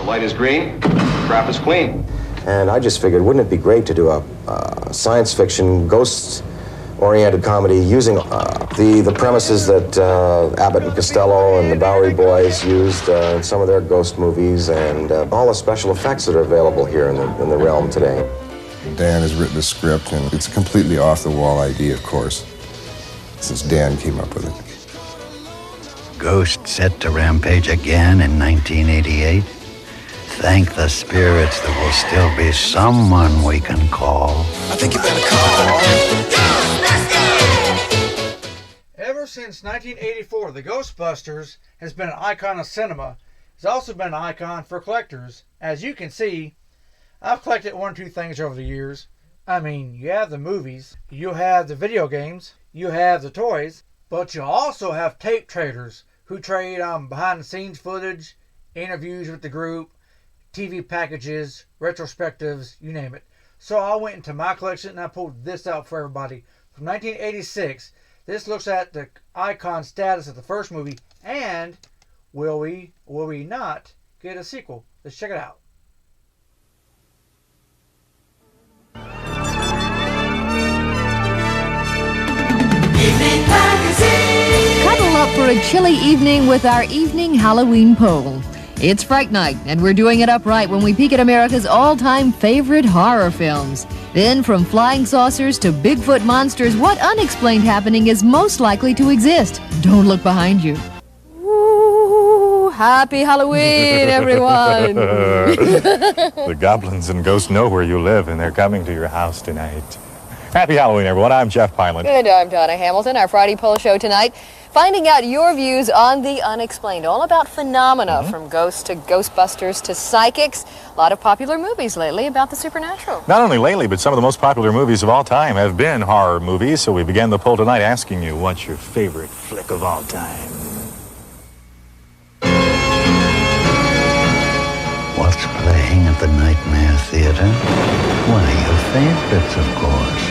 The light is green, trap is clean. And I just figured, wouldn't it be great to do a science fiction, ghost-oriented comedy using the premises that Abbott and Costello and the Bowery Boys used in some of their ghost movies, and all the special effects that are available here in the realm today. Dan has written the script, and it's a completely off-the-wall idea, of course, since Dan came up with it. Ghost set to rampage again in 1988. Thank the spirits there will still be someone we can call. I think you better call Ghostbusters! Ever since 1984, the Ghostbusters has been an icon of cinema. It's also been an icon for collectors. As you can see, I've collected one or two things over the years. I mean, you have the movies, you have the video games, you have the toys, but you also have tape traders who trade behind-the-scenes footage, interviews with the group, TV packages, retrospectives, you name it. So I went into my collection and I pulled this out for everybody. From 1986, this looks at the icon status of the first movie, and will we not get a sequel? Let's check it out. Evening Magazine! Cuddle up for a chilly evening with our evening Halloween poll. It's Fright Night, and we're doing it upright when we peek at America's all-time favorite horror films. Then, from flying saucers to Bigfoot monsters, what unexplained happening is most likely to exist? Don't look behind you. Ooh, happy Halloween, everyone! The goblins and ghosts know where you live, and they're coming to your house tonight. Happy Halloween, everyone. I'm Jeff Pineland. And I'm Donna Hamilton. Our Friday poll show tonight, finding out your views on the unexplained. All about phenomena, from ghosts to Ghostbusters to psychics. A lot of popular movies lately about the supernatural. Not only lately, but some of the most popular movies of all time have been horror movies, so we began the poll tonight asking you, what's your favorite flick of all time? What's playing at the Nightmare Theater? Why, your favorites, of course.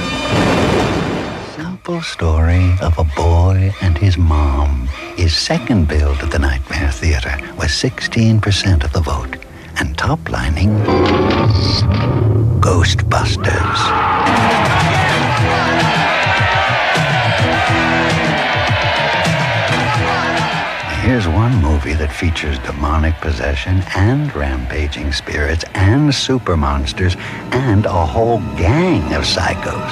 Simple story of a boy and his mom is second billed at the Nightmare Theater with 16% of the vote. And top-lining, Ghostbusters. Here's one movie that features demonic possession and rampaging spirits and super monsters and a whole gang of psychos.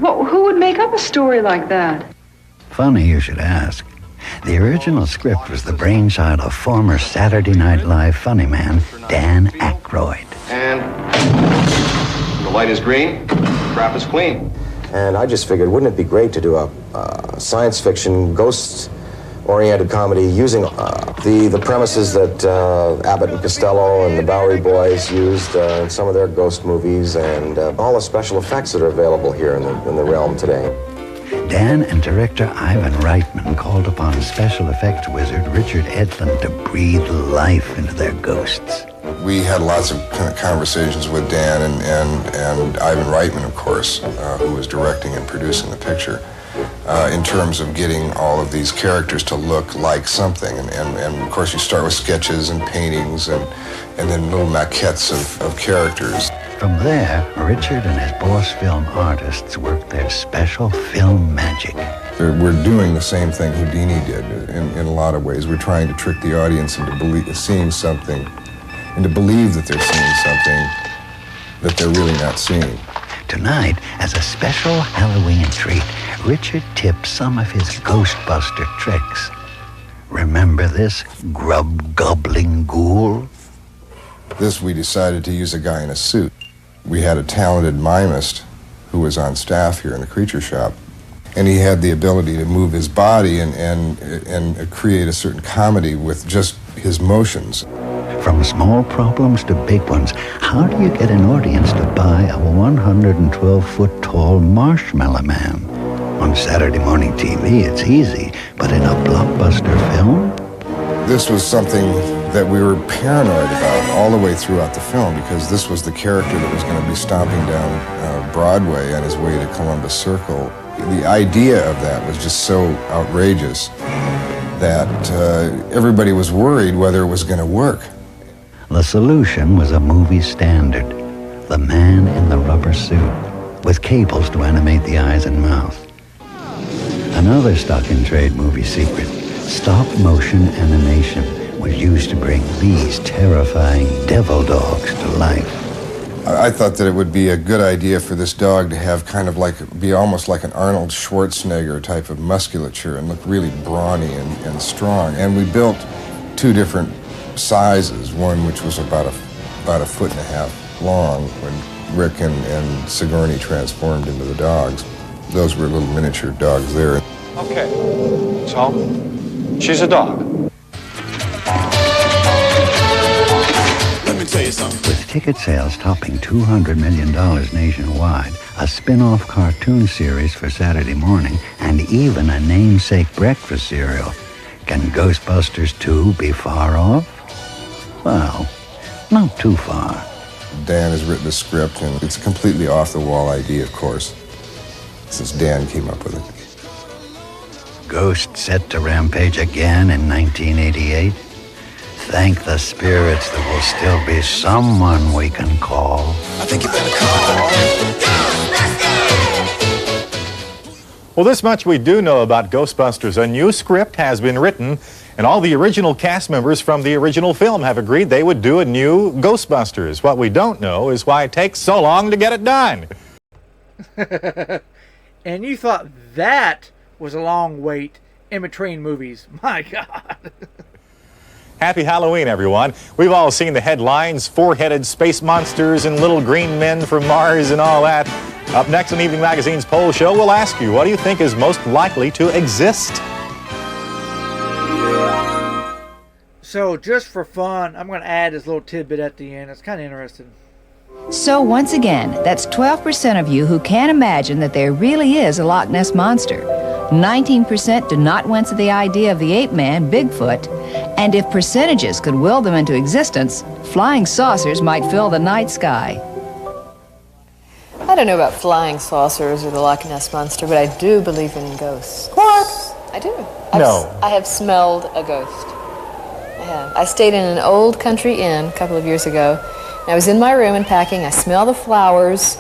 Well, who would make up a story like that? Funny you should ask. The original script was the brainchild of former Saturday Night Live funny man Dan Aykroyd. And the light is green, trap is clean. And I just figured, wouldn't it be great to do a science fiction, ghost-oriented comedy using the premises that Abbott and Costello and the Bowery Boys used in some of their ghost movies, and all the special effects that are available here in the realm today. Dan and director Ivan Reitman called upon special effects wizard Richard Edlund to breathe life into their ghosts. We had lots of conversations with Dan and Ivan Reitman, of course, who was directing and producing the picture, in terms of getting all of these characters to look like something. And of course, you start with sketches and paintings and then little maquettes of characters. From there, Richard and his boss film artists worked their special film magic. We're doing the same thing Houdini did in a lot of ways. We're trying to trick the audience into seeing something, and to believe that they're seeing something that they're really not seeing. Tonight, as a special Halloween treat, Richard tipped some of his Ghostbuster tricks. Remember this grub-gobbling ghoul? This, we decided to use a guy in a suit. We had a talented mimist who was on staff here in the Creature Shop, and he had the ability to move his body and create a certain comedy with just his motions. From small problems to big ones, how do you get an audience to buy a 112-foot-tall Marshmallow Man? On Saturday morning TV, it's easy, but in a blockbuster film? This was something that we were paranoid about all the way throughout the film, because this was the character that was going to be stomping down Broadway on his way to Columbus Circle. The idea of that was just so outrageous that everybody was worried whether it was going to work. The solution was a movie standard. The man in the rubber suit, with cables to animate the eyes and mouth. Another stock-in-trade movie secret, stop-motion animation, was used to bring these terrifying devil dogs to life. I thought that it would be a good idea for this dog to have kind of be almost like an Arnold Schwarzenegger type of musculature and look really brawny and strong. And we built two different sizes, one which was about a 1.5 feet long when Rick and Sigourney transformed into the dogs. Those were little miniature dogs there. Okay, so she's a dog. With ticket sales topping $200 million nationwide, a spin-off cartoon series for Saturday morning, and even a namesake breakfast cereal, can Ghostbusters 2 be far off? Well, not too far. Dan has written the script, and it's a completely off-the-wall idea, of course, since Dan came up with it. Ghost set to rampage again in 1988? Thank the spirits there will still be someone we can call. I think you better call Ghostbusters. Well, this much we do know about Ghostbusters. A new script has been written, and all the original cast members from the original film have agreed they would do a new Ghostbusters. What we don't know is why it takes so long to get it done. And you thought that was a long wait in between movies. My God. Happy Halloween, everyone. We've all seen the headlines, four-headed space monsters and little green men from Mars and all that. Up next on Evening Magazine's poll show, we'll ask you, what do you think is most likely to exist? So just for fun, I'm going to add this little tidbit at the end. It's kind of interesting. So once again, that's 12% of you who can't imagine that there really is a Loch Ness Monster. 19% do not wince at the idea of the ape man, Bigfoot. And if percentages could will them into existence, flying saucers might fill the night sky. I don't know about flying saucers or the Loch Ness Monster, but I do believe in ghosts. What? I do. I have smelled a ghost. I have. I stayed in an old country inn a couple of years ago. And I was in my room and packing. I smell the flowers,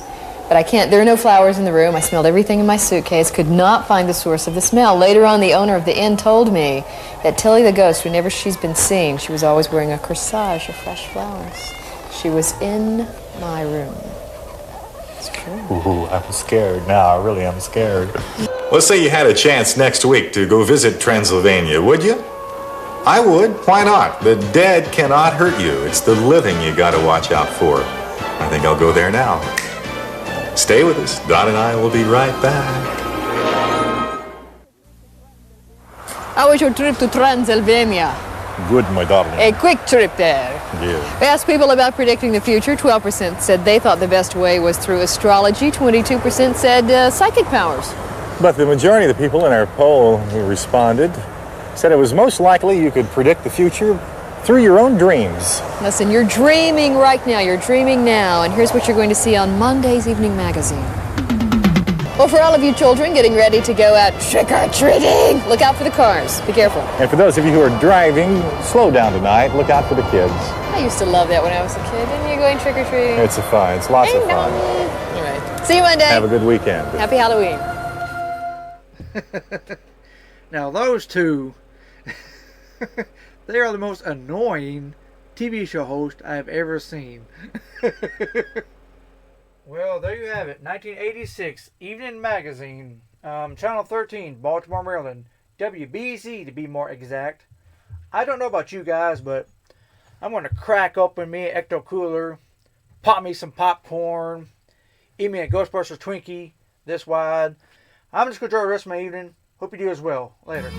but there are no flowers in the room. I smelled everything in my suitcase, could not find the source of the smell. Later on, the owner of the inn told me that Tilly the ghost, whenever she's been seen, she was always wearing a corsage of fresh flowers. She was in my room. It's true. Ooh, I'm scared now. I really am scared. Let's say you had a chance next week to go visit Transylvania, would you? I would. Why not? The dead cannot hurt you. It's the living you got to watch out for. I think I'll go there now. Stay with us. Don and I will be right back. How was your trip to Transylvania? Good, my darling. A quick trip there. Yeah. We asked people about predicting the future. 12% said they thought the best way was through astrology. 22% said psychic powers. But the majority of the people in our poll who responded said it was most likely you could predict the future through your own dreams. Listen, you're dreaming right now. You're dreaming now. And here's what you're going to see on Monday's Evening Magazine. Well, for all of you children getting ready to go out trick-or-treating, look out for the cars. Be careful. And for those of you who are driving, slow down tonight. Look out for the kids. I used to love that when I was a kid. Didn't you, going trick-or-treating? It's fun. It's lots of fun. All right. See you Monday. Have a good weekend. Happy Halloween. Now, those two, they are the most annoying TV show host I have ever seen. Well, there you have it. 1986 Evening Magazine, Channel 13, Baltimore, Maryland. WBZ to be more exact. I don't know about you guys, but I'm going to crack open me an Ecto Cooler, pop me some popcorn, eat me a Ghostbusters Twinkie this wide. I'm just going to enjoy the rest of my evening. Hope you do as well. Later.